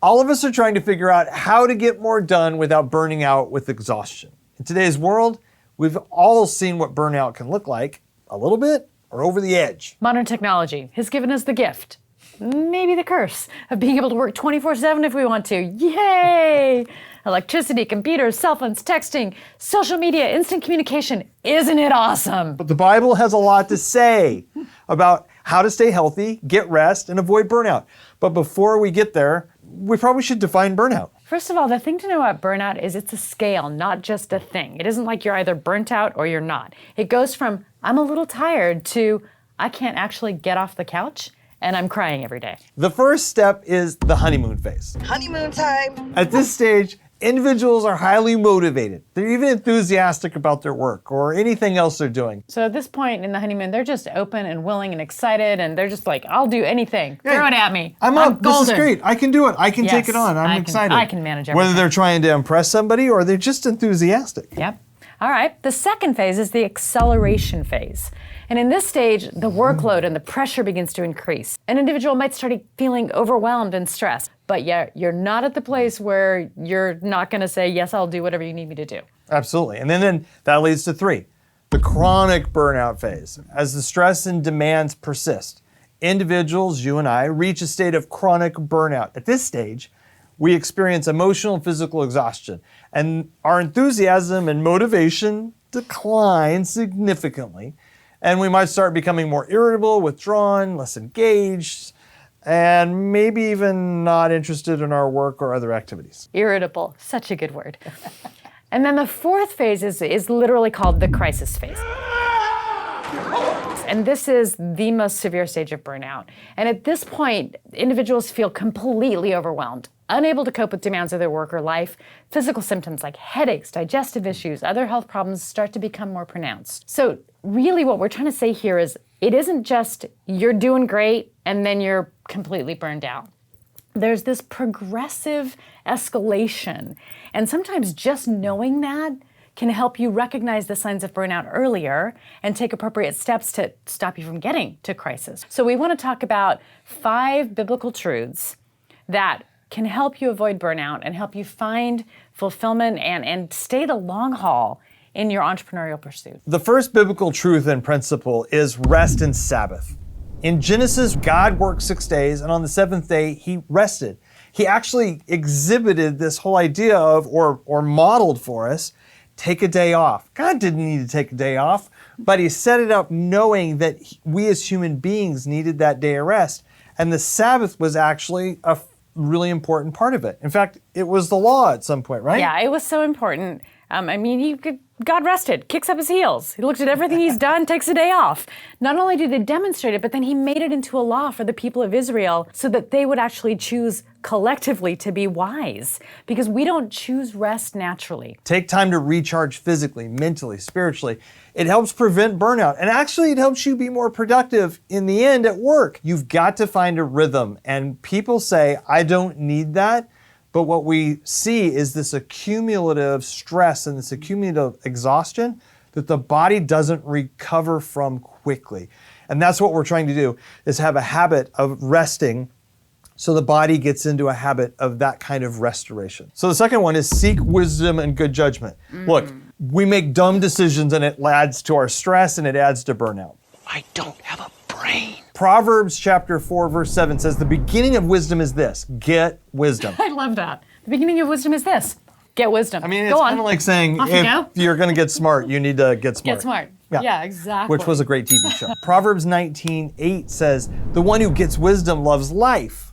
All of us are trying to figure out how to get more done without burning out with exhaustion. In today's world, we've all seen what burnout can look like, a little bit or over the edge. Modern technology has given us the gift, maybe the curse, of being able to work 24/7 if we want to. Yay! Electricity, computers, cell phones, texting, social media, instant communication. Isn't it awesome? But the Bible has a lot to say about how to stay healthy, get rest, and avoid burnout. But before we get there, we probably should define burnout. First of all, the thing to know about burnout is it's a scale, not just a thing. It isn't like you're either burnt out or you're not. It goes from, I'm a little tired, to, I can't actually get off the couch and I'm crying every day. The first step is the honeymoon phase. Honeymoon time. At this stage, individuals are highly motivated. They're even enthusiastic about their work or anything else they're doing. So at this point in the honeymoon, they're just open and willing and excited, and they're just like, I'll do anything. Yeah. Throw it at me. I'm up. golden. This is great. I can do it. I can Yes, take it on. I'm excited. I can manage everything. Whether they're trying to impress somebody or they're just enthusiastic. Yep. All right. The second phase is the acceleration phase. And in this stage, the workload and the pressure begins to increase. An individual might start feeling overwhelmed and stressed, but yet you're not at the place where you're not going to say, yes, I'll do whatever you need me to do. Absolutely. And then that leads to 3, the chronic burnout phase. As the stress and demands persist, individuals, you and I, reach a state of chronic burnout. At this stage, we experience emotional and physical exhaustion, and our enthusiasm and motivation decline significantly. And we might start becoming more irritable, withdrawn, less engaged, and maybe even not interested in our work or other activities. Irritable, such a good word. And then the fourth phase is literally called the crisis phase. And this is the most severe stage of burnout. And at this point, individuals feel completely overwhelmed, unable to cope with demands of their work or life. Physical symptoms like headaches, digestive issues, other health problems start to become more pronounced. So really what we're trying to say here is it isn't just you're doing great and then you're completely burned out. There's this progressive escalation. And sometimes just knowing that can help you recognize the signs of burnout earlier and take appropriate steps to stop you from getting to crisis. So we want to talk about 5 biblical truths that can help you avoid burnout and help you find fulfillment and stay the long haul in your entrepreneurial pursuit. The first biblical truth and principle is rest and Sabbath. In Genesis, God worked 6 days, and on the 7th day, he rested. He actually exhibited this whole idea of, or modeled for us, take a day off. God didn't need to take a day off, but he set it up knowing that we as human beings needed that day of rest. And the Sabbath was actually a really important part of it. In fact, it was the law at some point, right? Yeah, it was so important. God rested, kicks up his heels. He looked at everything he's done, takes a day off. Not only did they demonstrate it, but then he made it into a law for the people of Israel so that they would actually choose collectively to be wise, because we don't choose rest naturally. Take time to recharge physically, mentally, spiritually. It helps prevent burnout, and actually it helps you be more productive in the end at work. You've got to find a rhythm, and people say, I don't need that. But what we see is this accumulative stress and this accumulative exhaustion that the body doesn't recover from quickly. And that's what we're trying to do, is have a habit of resting so the body gets into a habit of that kind of restoration. So the second one is seek wisdom and good judgment. Look, we make dumb decisions and it adds to our stress and it adds to burnout. I don't have a brain. Proverbs chapter 4, verse 7 says, the beginning of wisdom is this, get wisdom. I love that. The beginning of wisdom is this, get wisdom. I mean, it's kind of like saying, if you're going to get smart, you need to get smart. Get smart. Yeah, exactly. Which was a great TV show. Proverbs 19:8 says, the one who gets wisdom loves life.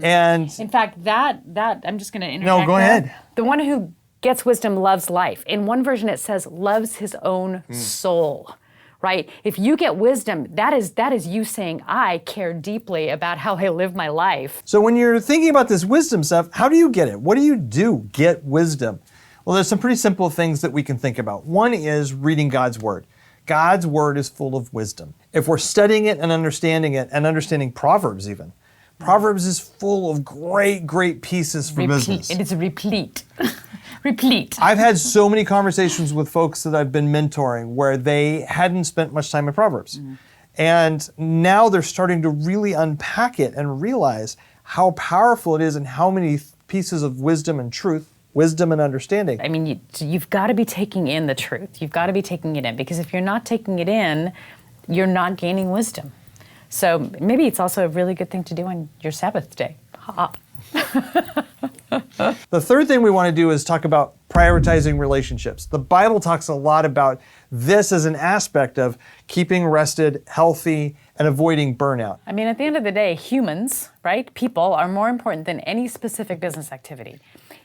And in fact, that I'm just going to interject. No, go ahead. The one who gets wisdom loves life. In one version it says loves his own soul. Right? If you get wisdom, that is you saying, I care deeply about how I live my life. So when you're thinking about this wisdom stuff, how do you get it? What do you do? Get wisdom. Well, there's some pretty simple things that we can think about. One is reading God's Word. God's Word is full of wisdom. If we're studying it and understanding Proverbs even, Proverbs is full of great pieces for business. It is replete. Replete. I've had so many conversations with folks that I've been mentoring where they hadn't spent much time in Proverbs. And now they're starting to really unpack it and realize how powerful it is and how many pieces of wisdom and truth, wisdom and understanding. I mean, you've got to be taking in the truth. You've got to be taking it in, because if you're not taking it in, you're not gaining wisdom. So maybe it's also a really good thing to do on your Sabbath day. Ha. The third thing we want to do is talk about prioritizing relationships. The Bible talks a lot about this as an aspect of keeping rested, healthy, and avoiding burnout. I mean, at the end of the day, humans, right, people are more important than any specific business activity.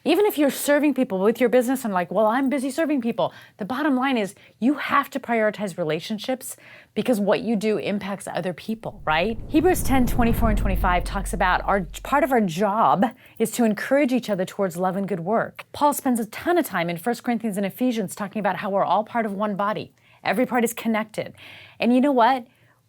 Even if you're serving people with your business and like, well, I'm busy serving people, the bottom line is you have to prioritize relationships because what you do impacts other people, right? Hebrews 10:24-25 talks about part of our job is to encourage each other towards love and good work. Paul spends a ton of time in 1 Corinthians and Ephesians talking about how we're all part of one body. Every part is connected. And you know what?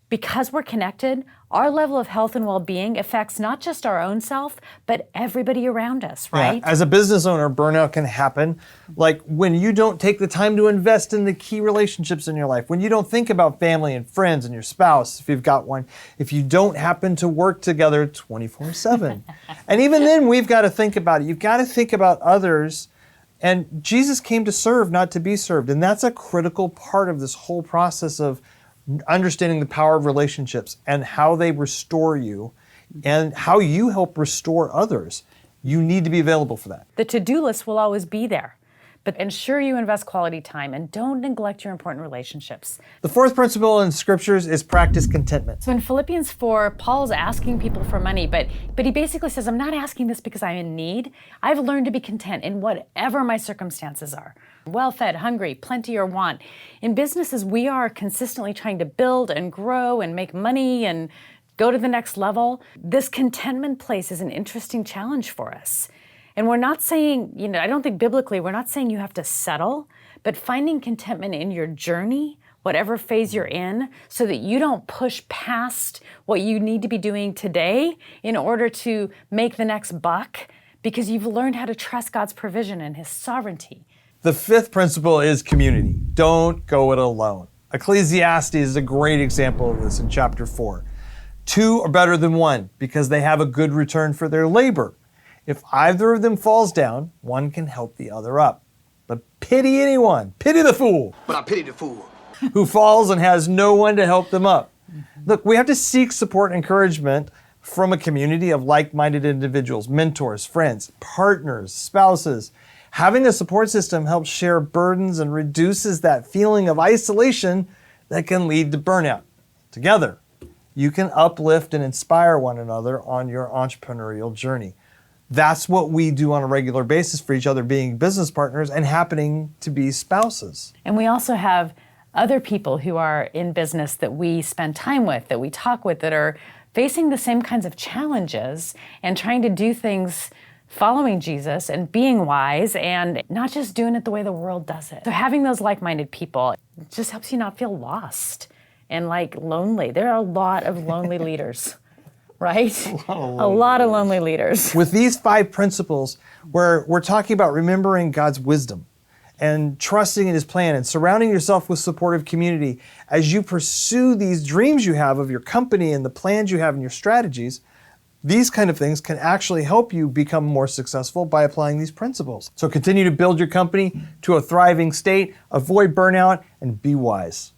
Because we're connected, our level of health and well-being affects not just our own self, but everybody around us, right? Yeah, as a business owner, burnout can happen. Like when you don't take the time to invest in the key relationships in your life, when you don't think about family and friends and your spouse, if you've got one, if you don't happen to work together 24/7. And even then, we've got to think about it. You've got to think about others. And Jesus came to serve, not to be served. And that's a critical part of this whole process of understanding the power of relationships and how they restore you and how you help restore others. You need to be available for that. The to-do list will always be there, but ensure you invest quality time and don't neglect your important relationships. The fourth principle in scriptures is practice contentment. So in Philippians 4, Paul's asking people for money, but he basically says, I'm not asking this because I'm in need. I've learned to be content in whatever my circumstances are. Well-fed, hungry, plenty or want. In businesses, we are consistently trying to build and grow and make money and go to the next level. This contentment place is an interesting challenge for us. And we're not saying, I don't think biblically, we're not saying you have to settle, but finding contentment in your journey, whatever phase you're in, so that you don't push past what you need to be doing today in order to make the next buck, because you've learned how to trust God's provision and His sovereignty. The fifth principle is community. Don't go it alone. Ecclesiastes is a great example of this in chapter 4. 2 are better than 1 because they have a good return for their labor. If either of them falls down, one can help the other up. But pity anyone, pity the fool, But I pity the fool. who falls and has no one to help them up. Look, we have to seek support and encouragement from a community of like-minded individuals, mentors, friends, partners, spouses. Having a support system helps share burdens and reduces that feeling of isolation that can lead to burnout. Together, you can uplift and inspire one another on your entrepreneurial journey. That's what we do on a regular basis for each other, being business partners and happening to be spouses. And we also have other people who are in business that we spend time with, that we talk with, that are facing the same kinds of challenges and trying to do things following Jesus and being wise and not just doing it the way the world does it. So having those like-minded people just helps you not feel lost and lonely. There are a lot of lonely leaders, right? A lot of lonely leaders. With these 5 principles, where we're talking about remembering God's wisdom and trusting in His plan and surrounding yourself with supportive community as you pursue these dreams you have of your company and the plans you have and your strategies, these kind of things can actually help you become more successful by applying these principles. So continue to build your company to a thriving state, avoid burnout, and be wise.